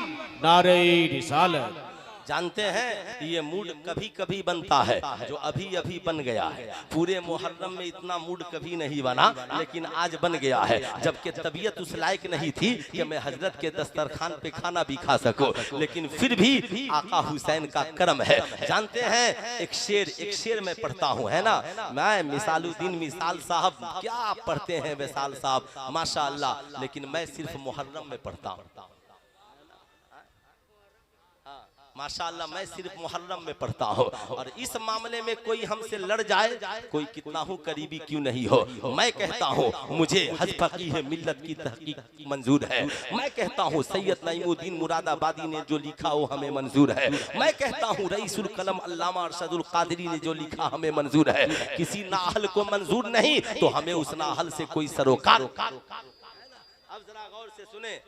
नारे रिसालत। जानते हैं ये मूड कभी कभी बनता है, जो अभी अभी बन गया है। पूरे मुहर्रम में इतना मूड कभी नहीं बना, लेकिन आज बन गया है, जबकि तबीयत उस लायक नहीं थी कि मैं हजरत के दस्तरखान पे खाना भी खा सकूं, लेकिन फिर भी आका हुसैन का करम है। जानते हैं एक शेर मैं पढ़ता हूं, है ना। मैं मिसालुद्दीन मिसाल साहब क्या पढ़ते हैं विशाल साहब, माशाअल्लाह, लेकिन मैं सिर्फ मुहर्रम में पढ़ता हूं, माशाअल्लाह, मैं सिर्फ मुहर्रम में पढ़ता हूँ। और इस मामले में कोई हमसे लड़ जाए, कोई कितना हूँ करीबी क्यों नहीं हो, मैं कहता हूँ मुझे हज फकीह मिल्लत की तहकीक मंजूर है। मैं कहता हूँ सैयद नईमुद्दीन मुरादाबादी ने जो लिखा वो हमें मंजूर है। मैं कहता हूँ रईसुल कलम अल्लामा अरशदुल कादरी ने जो लिखा हमें मंजूर है। किसी नाहल को मंजूर नहीं तो हमें उस नाहल से कोई सरोकार। अब जरा गौर से सुने।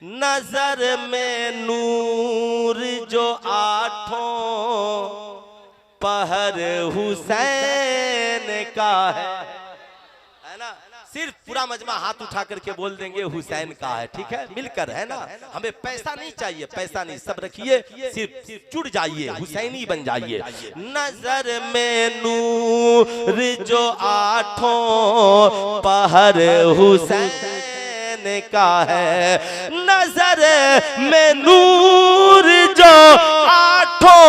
नजर में नूर जो आठों पहर हुसैन का है ना। सिर्फ पूरा मजमा हाथ उठा करके बोल देंगे हुसैन का है, ठीक है, मिलकर, है ना। हमें पैसा नहीं चाहिए, पैसा नहीं, सब रखिए, सिर्फ जुड़ जाइए, हुसैनी बन जाइए। नजर में नूर जो आठों पहर हुसैन का है, नजर में नूर जो आठों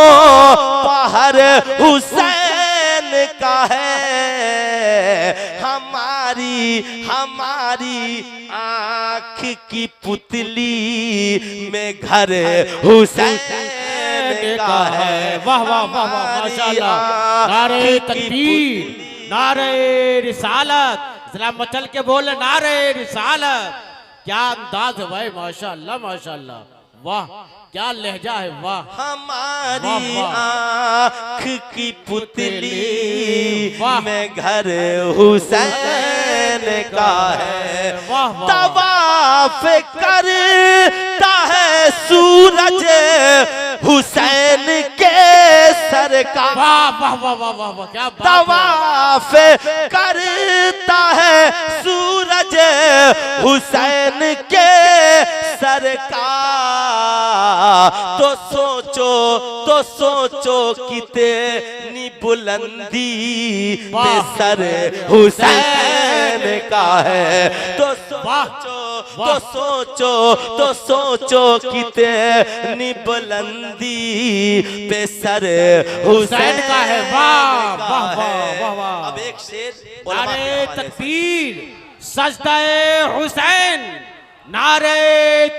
पहर हुसैन का है। हमारी आँख की पुतली में घर हुसैन का है। वाह वाह वाह वाह, माशाअल्लाह। नारे तकबीर, नारे रिसालत, जरा मचल के बोले नारे रिसालत। क्या अंदाज है भाई, माशाअल्लाह माशाअल्लाह, वाह क्या लहजा है, वाह। हमारी आँख की पुतली में घर हुसैन का है। तवाफ करता है सूरज हुसैन के सर का। वाह वाह वाह वाह वाह वाह, क्या बात है। तवाफ करता है सूरज हुसैन के सर का। तो सोचो कितनी बुलंदी पे सर हुसैन का है। तो सोचो कितनी बुलंदी पे सर हुसैन का है। वाह वाह वाह वाह। अब एक शेर, नारे तकबीर, सजदाए हुसैन, नारे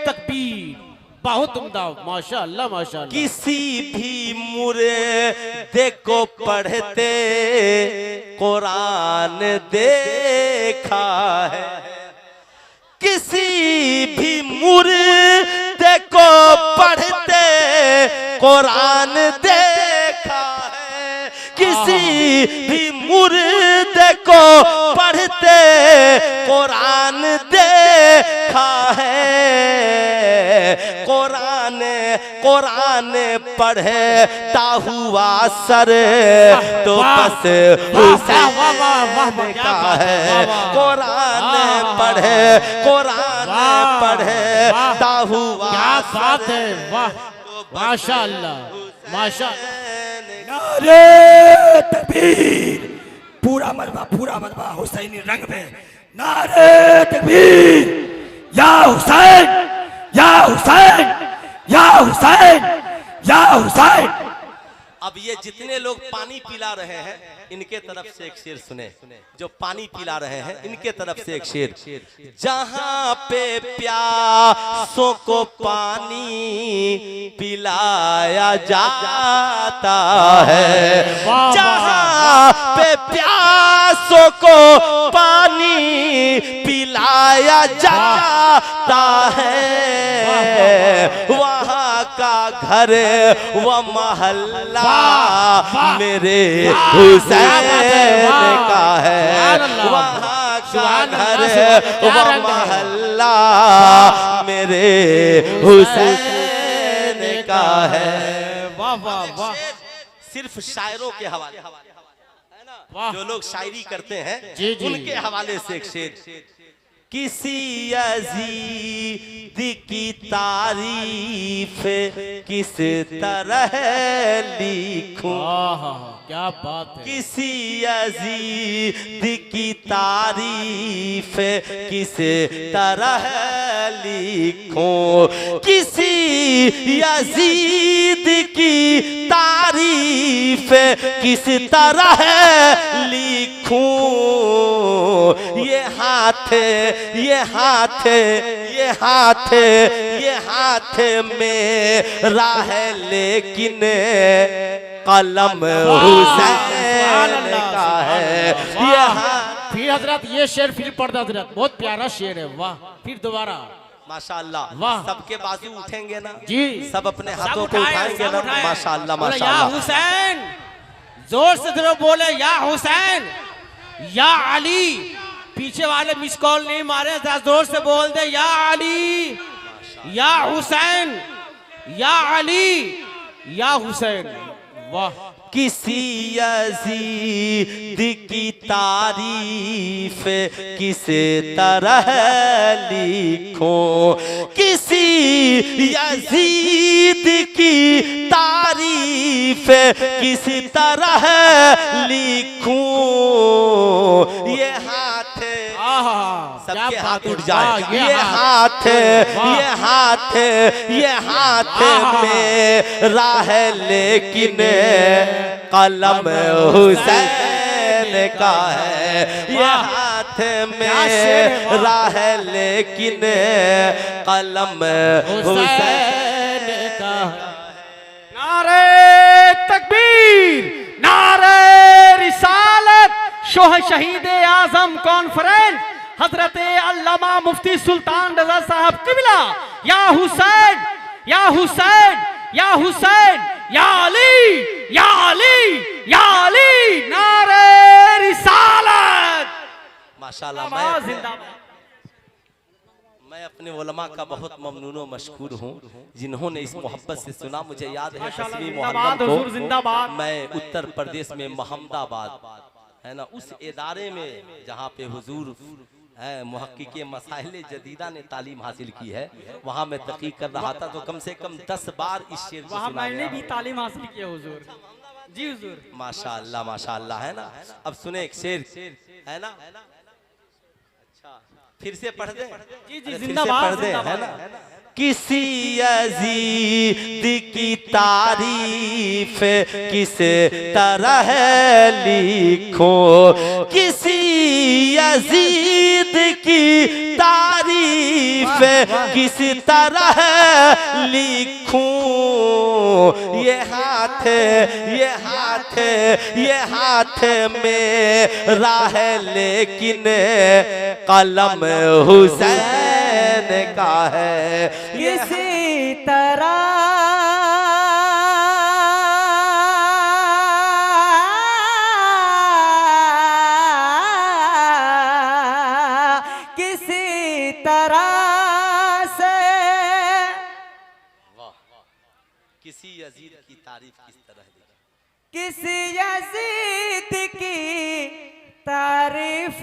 तकबीर, बहुत उम्दा, माशाअल्लाह माशाअल्लाह। किसी भी मुर्दे को पढ़ते कुरान देखा है। किसी भी मुर्दे को पढ़ते कुरान देखा है। किसी भी मुर्दे को पढ़ते कुरान देखा है। कुरान पढ़ता हुआ सर तो बस हुसैन का है। कुरान पढ़ता हुआ क्या बात है, वाह। तो माशाअल्लाह माशा नारे तकबीर, पूरा मलबा हुसैनी रंग में। नारे तकबीर, या हुसैन या हुसैन या हुसैन या हुसैन। अब ये जितने लोग पानी पिला रहे हैं इनके तरफ से एक शेर सुने, जो पानी पिला रहे हैं इनके तरफ से एक शेर। जहां पे प्यासों को पानी पिलाया जाता है, जहां पे प्यासों को पानी पिलाया जाता है, वहां का घर व मोहल्ला मेरे हुसैन का है, वहाँ का घर व मोहल्ला मेरे हुसैन का है। वाह वाह वाह, सिर्फ शायरों के हवाले है ना, जो लोग शायरी करते हैं जी जी, उनके हवाले से एक शेर। किसी यजीद की तारीफ किस तरह लिखूं, क्या बात है। किसी यजीद की तारीफ किस तरह लिखूं, किसी यजीद की तारीफ किस तरह लिखूं, ये हाथ ये हाथ ये हाथ ये हाथ में राह लेकिन कलम हुसैन का है। ये फिर हजरत ये शेर फिर पढ़ दो हजरत, बहुत प्यारा शेर है। वाह, फिर दोबारा माशाअल्लाह। वाह, सबके बाजू उठेंगे ना जी, सब अपने हाथों को उठाएंगे ना। माशाअल्लाह या माशाअल्लाह। हुसैन, जोर से जरूर बोले या हुसैन या अली। पीछे वाले मिस कॉल नहीं मारे, जोर से बोल दे या अली या हुसैन या अली या हुसैन। वाह, किसी यजीद की तारीफ किस तरह लिखूं, किसी यजीद की तारीफ किस तरह लिखूं, ये हाथ सबके हाथ उठ जाए, ये हाथ ये हाथ ये हाथ में राह लेकिन कलम हुसैन का है, ये हाथ में राह लेकिन कलम हुसैन का है। नारे तकबीर, नारे रिसालत, शोह शहीद आजम कॉन्फ्रेंस हजरत अल्लामा मुफ्ती सुल्तान रजा साहब किबला, या हुसैन या हुसैन या हुसैन या अली या अली या अली। नारे रिसालत। माशाअल्लाह। मैं अपने उलमा का बहुत ममनून व मशकूर हूँ जिन्होंने इस मोहब्बत से सुना। मुझे याद है 10वीं मुहर्रम को मैं उत्तर प्रदेश में मोहम्मदाबाद है ना, उस इदारे में जहाँ पे हुजूर मुहक्किक़े मसाइल जदीदा ने तालीम हासिल की है, वहाँ मैं तहक़ीक़ कर रहा था, तो कम से कम 10 बार इस शेर को सुना मैंने भी तालीम हासिल की है हुजूर। जी हुजूर। माशाअल्लाह माशाअल्लाह है ना। अब सुने एक शेर है ना, अच्छा फिर से पढ़ दे। जी जी, जिंदाबाद है ना। किसी यजीद की तारीफ किस तरह लिखूं, किसी यजीद की तारीफ किस तरह लिखूं, ये हाथ ये हाथ ये हाथ में राह लेकिन कलम हुसैन का है। किसी तरह किसी तरह से, किसी यजीद की तारीफ किस तरह लिखूं, किसी यजीद की तारीफ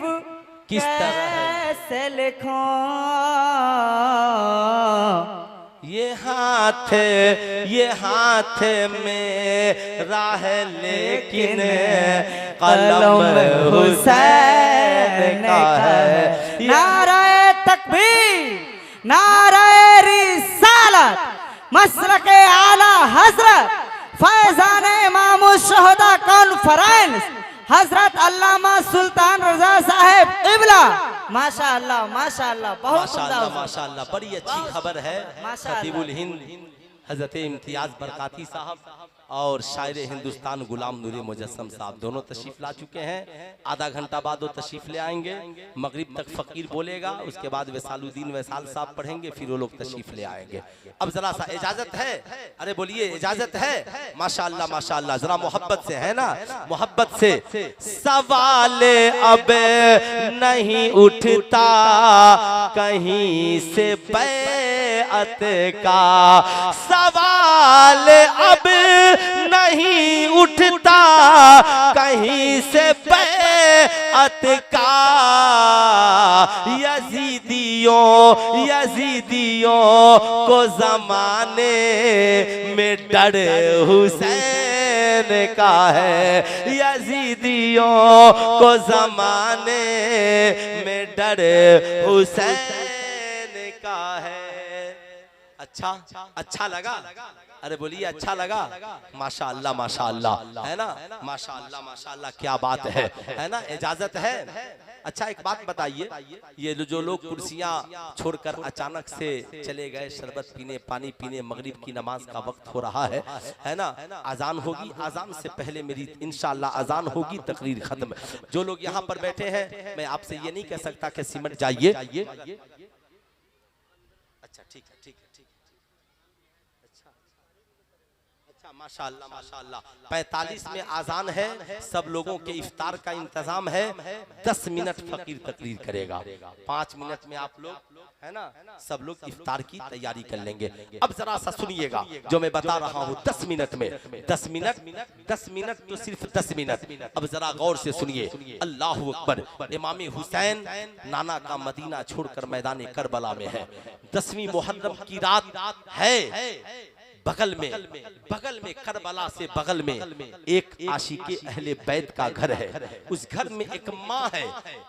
किस तरह कैसे लिखूं, ये हाथ मेरा है लेकिन कलम हुसैन का है। नारे तकबीर, नारे रिसालत, मसरके आला हजरत फैजान इमाम शहदा कॉन्फ्रेंस हजरत अल्लामा सुल्तान रजा साहेब इबला। माशाअल्लाह माशाअल्लाह, बहुत माशाअल्लाह माशाअल्लाह, बड़ी अच्छी खबर है। माशाअल्लाह। खतीबुल हिंद हजरत इम्तियाज बरकाती साहब और शायर हिंदुस्तान गुलाम नूरी मुजस्सम साहब दोनों तशरीफ ला चुके हैं। आधा घंटा बाद वो तशरीफ ले आएंगे। मगरिब तक फकीर बोलेगा, उसके बाद वैसालुद्दीन वैसाल साहब पढ़ेंगे, फिर वो लोग तशरीफ ले आएंगे। अब जरा सा इजाजत है, अरे बोलिए इजाजत है। माशाअल्लाह माशाअल्लाह, जरा मोहब्बत से है ना, मोहब्बत से। सवाल अब नहीं उठता कहीं से बैअत का, सवाल अब नहीं उठता कहीं से बैअत का। यजीदियों को जमाने में डर हुसैन का है। यजीदियों को जमाने में डर हुसैन का है। अच्छा लगा, अरे बोलिए अच्छा लगा। माशाअल्लाह माशाअल्लाह, है ना, माशाअल्लाह माशाअल्लाह, क्या बात है ना, इजाजत है। अच्छा एक बात बताइए, ये जो लोग कुर्सियां छोड़कर अचानक से चले गए शरबत पीने, पानी पीने, मगरिब की नमाज का वक्त हो रहा है ना, अजान होगी, अजान से पहले मेरी इंशाअल्लाह अजान होगी, तकरीर खत्म। जो लोग यहाँ पर बैठे हैं, मैं आपसे ये नहीं कह सकता कि सिमट जाइए। अच्छा ठीक है, ठीक है, माशाअल्लाह माशाअल्लाह। 45 में आजान है, सब लोगों के इफ्तार का इंतजाम है। 10 मिनट फकीर तकरीर करेगा, 5 मिनट में आप लोग, है ना, सब लोग इफ्तार की तैयारी कर लेंगे। अब जरा सा सुनिएगा जो मैं बता रहा हूँ, 10 मिनट में 10 मिनट तो सिर्फ 10 मिनट। अब जरा गौर से सुनिए। अल्लाह अकबर। इमाम हुसैन नाना का मदीना छोड़कर मैदान करबला में है। 10वीं मुहर्रम की रात है। बगल में करबला से बगल में एक आशिके अहले बैत का घर है। उस घर में एक माँ है,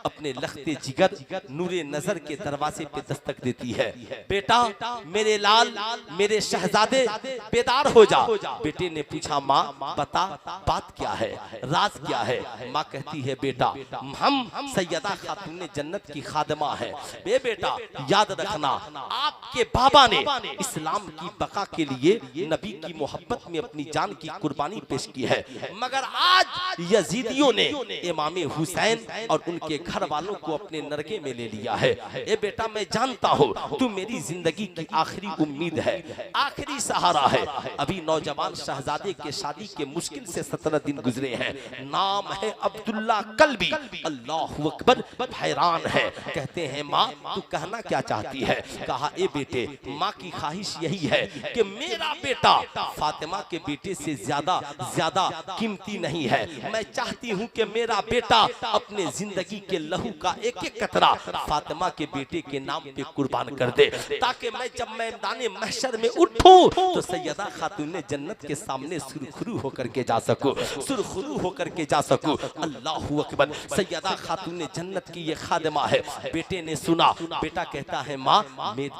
अपने लखते जिगर नूरे नजर के दरवाजे पे दस्तक देती है। बेटा मेरे लाल, मेरे शहजादे, बेदार हो जा। बेटे ने पूछा, माँ बता बात क्या है, राज क्या है। माँ कहती है, बेटा हम सैयदा खातून जन्नत की खादमा है। बेटा याद रखना, आपके बाबा ने इस्लाम की बका के लिए नबी की मोहब्बत में अपनी जान की कुर्बानी पेश की है, मगर आज यजीदियों ने इमाम हुसैन और उनके घर वालों को अपने नरके में ले लिया है। ए बेटा मैं जानता हूँ तू मेरी जिंदगी की आखिरी उम्मीद है, आखिरी सहारा है। अभी नौजवान शहजादे के शादी के मुश्किल से 17 दिन गुजरे हैं। नाम है अब्दुल्ला कल्बी। अल्लाह अकबर। हैरान है, कहते हैं माँ तू कहना क्या चाहती है। कहा, ए बेटे माँ की ख्वाहिश यही है कि मेरा बेटा फातिमा के बेटे से ज्यादा कीमती नहीं है। मैं चाहती हूँ कि मेरा बेटा अपने जिंदगी के लहू का एक एक कतरा फातिमा के बेटे के नाम पे कुर्बान कर दे, ताकि मैं जब मैदान महशर में उठूं तो सैयदा खातून जन्नत के सामने सुरखरू होकर के जा सकूं, सुरखरू होकर के जा सकूं। अल्लाह अकबर। सैयदा खातून जन्नत की ये खादिमा है। बेटे ने सुना, बेटा कहता है, माँ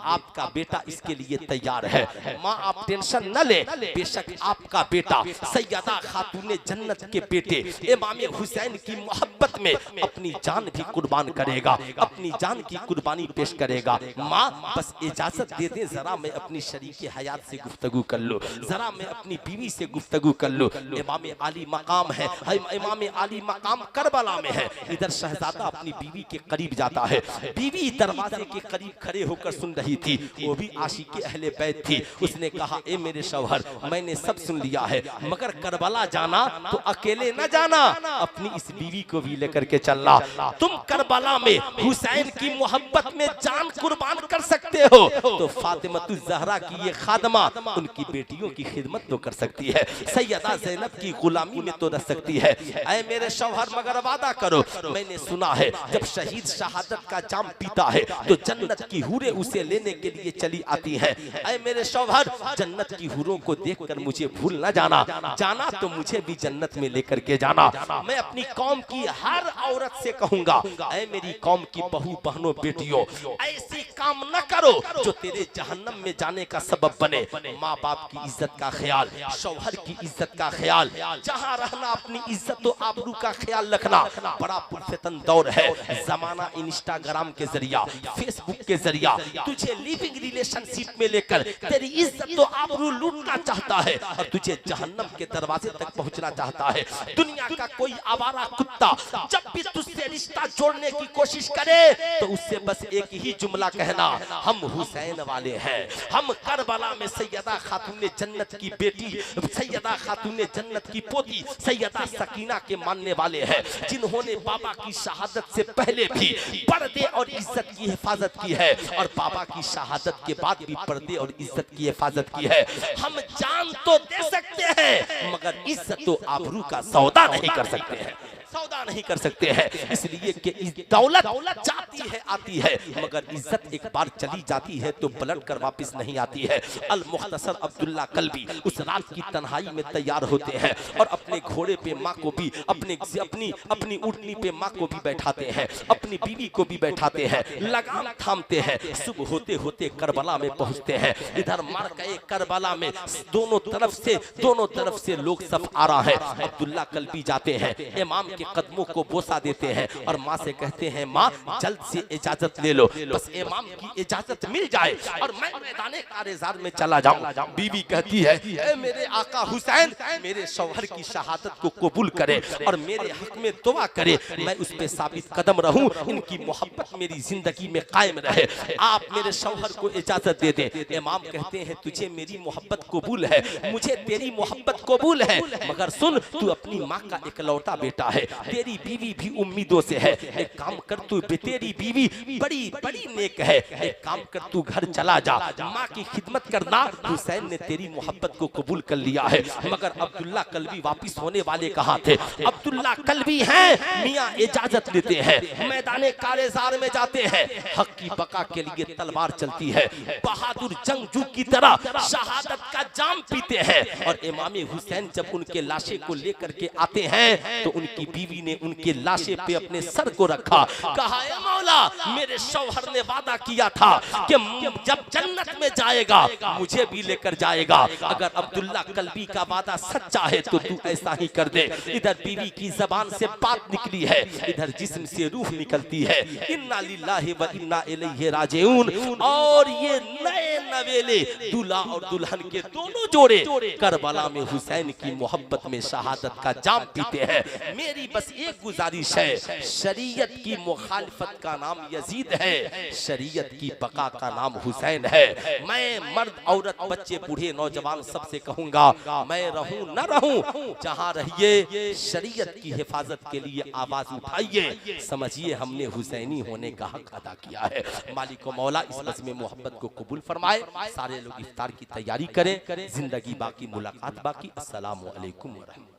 आपका बेटा इसके लिए तैयार है। माँ आप टेंशन न ले, बेशक आपका बेटा सैयदा खातून जन्नत के बेटे इमाम हुसैन की मोहब्बत में अपनी जान भी कुर्बान करेगा, अपनी जान की कुर्बानी पेश करेगा। माँ बस इजाजत दे दे, जरा मैं अपनी शरीके हयात से गुफ्तगू कर लूं, जरा मैं अपनी बीवी से गुफ्तगू कर लूं। इमाम आली मकाम है, इमाम आली मकाम करबला में है। इधर शहजादा अपनी बीवी के करीब जाता है। बीवी दरवाजे के करीब खड़े होकर सुन रही थी, वो भी आशिके अहले बैत थी। उसने कहा, ए मेरे शौहर, मैंने सब सुन लिया है, मगर करबला जाना तो अकेले न जाना, अपनी इस बीवी को भी लेकर के चलना। तुम करबला में हुसैन की मोहब्बत में जान कुर्बान कर सकते हो तो फातिमा ज़हरा की ये खादमा उनकी बेटियों की खिदमत तो कर सकती है, सैयदा ज़ैनब की गुलामी में तो रह सकती है। ऐ मेरे शौहर मगर वादा करो, मैंने सुना है जब शहीद शहादत का जाम पीता है तो जन्नत की हूरें उसे लेने के लिए चली आती हैं। ऐ मेरे शौहर, जन्नत की हूरों को देखकर मुझे भूल न जाना, जाना तो मुझे भी जन्नत में लेकर के जाना। मैं अपनी कौम की हर औरत से कहूंगा, ऐ मेरी कौम की बहू बहनों बेटियों, ऐसी काम न करो जो तेरे जहन्नम में जाने का सबब बने। माँ बाप की इज्जत का ख्याल, शौहर की इज्जत का ख्याल, जहाँ रहना अपनी इज्जत और आबरू का ख्याल रखना। बड़ा पुरफितन दौर है, जमाना इंस्टाग्राम के जरिया, फेसबुक के जरिया तुझे लिविंग रिलेशनशिप में लेकर तेरी इज्जत तो आबरू लूटना चाहता है और तुझे जहन्नम के दरवाजे तक पहुंचना चाहता है। दुनिया का कोई आवारा कुत्ता जब भी तुझसे रिश्ता जोड़ने की कोशिश करे तो उससे बस एक ही जुमला कहना, हम हुसैन वाले हैं, हम करबला में सैयदा खातून जन्नत की बेटी, सैयदा खातून जन्नत की पोती सैयदा सकीना के मानने वाले हैं, जिन्होंने बाबा की शहादत से पहले भी पर्दे और इज्जत की हिफाजत की है और बाबा की शहादत के बाद भी पर्दे और इज्जत की हिफाजत की है। हम जान तो दे सकते हैं मगर इज्जत तो आबरू का सौदा नहीं कर सकते हैं, सौदा नहीं कर सकते हैं। इसलिए कि दौलत जाती है आती है मगर इज्जत एक बार चली जाती है तो पलट कर वापस नहीं आती है। अल मुख्तसर अब्दुल्ला कल्बी उस रात की तन्हाई में तैयार होते हैं और अपने घोड़े पे माँ को भी, अपनी ऊँटनी पे माँ को भी बैठाते हैं, अपनी बीवी को भी बैठाते हैं, लगाम थामते हैं। सुबह होते होते करबला में पहुंचते हैं। इधर मार्का करबला में दोनों तरफ से लोग सब आ रहा है। अब्दुल्ला कल्बी जाते हैं, इमाम के कदमों को बोसा देते हैं और माँ से कहते हैं, माँ जल्द से इजाजत ले लो, बस इमाम की इजाजत मिल जाए और मैं मैदाने कारेज़ार में चला जाऊं। बीवी कहती है, ए मेरे आका हुसैन मेरे शौहर की शहादत को कबूल करे और मेरे हक में दुआ करे, मैं उस पे साबित कदम रहूं, इनकी मोहब्बत मेरी जिंदगी में कायम रहे, आप मेरे शौहर को इजाजत दे दें। इमाम कहते हैं, तुझे मेरी मोहब्बत कबूल है, मुझे तेरी मोहब्बत कबूल है, मगर सुन तू अपनी माँ का इकलौता बेटा है, तेरी बीवी भी उम्मीदों से है, एक काम कर तू, तेरी बीवी बड़ी बड़ी नेक है, एक काम कर तू घर चला जा, माँ की खिदमत करना। हुसैन ने तेरी मोहब्बत को कबूल कर लिया है। मगर अब्दुल्ला कल्बी वापिस होने वाले कहाँ थे? अब्दुल्ला कल्बी हैं, मियाँ इजाजत लेते हैं, मैदाने कारेज़ार में जाते हैं, हक की बका के लिए तलवार चलती है, बहादुर जंगजू की तरह शहादत का जाम पीते हैं। और इमाम हुसैन जब उनके लाशे को लेकर के आते हैं तो उनकी बीवी ने उनके लाशे पे अपने सर को रखा, कहा, ए मौला मेरे शौहर ने वादा किया था कि जब जन्नत में जाएगा मुझे भी लेकर जाएगा, अगर अब्दुल्ला कल्बी का वादा सच्चा है तो तू ऐसा ही कर दे। इधर बीवी की जबान से बात निकली है, इधर जिस्म से रूह निकलती है, इन्ना लिल्लाहि व इन्ना इलैहि राजिऊन। और ये नए नवेले दूल्हा और दुल्हन के दोनों जोड़े करबला में हुसैन की मोहब्बत में शहादत का जाम पीते हैं। मेरी बस एक गुजारिश है, शरीयत की मुखालिफत का नाम यजीद है, शरीयत की बका का नाम हुसैन है। मैं मर्द औरत बच्चे बूढ़े नौजवान सबसे कहूंगा, मैं रहूं न रहूं, जहां रहिए शरीयत की हिफाजत के लिए आवाज उठाइए, समझिए हमने हुसैनी होने का हक अदा किया है। मालिक व मौला इस बस में मोहब्बत को कबूल फरमाए। सारे लोग इफ्तार की तैयारी करें, जिंदगी बाकी मुलाकात बाकी। अस्सलामु अलैकुम व रहमतुल्लाह।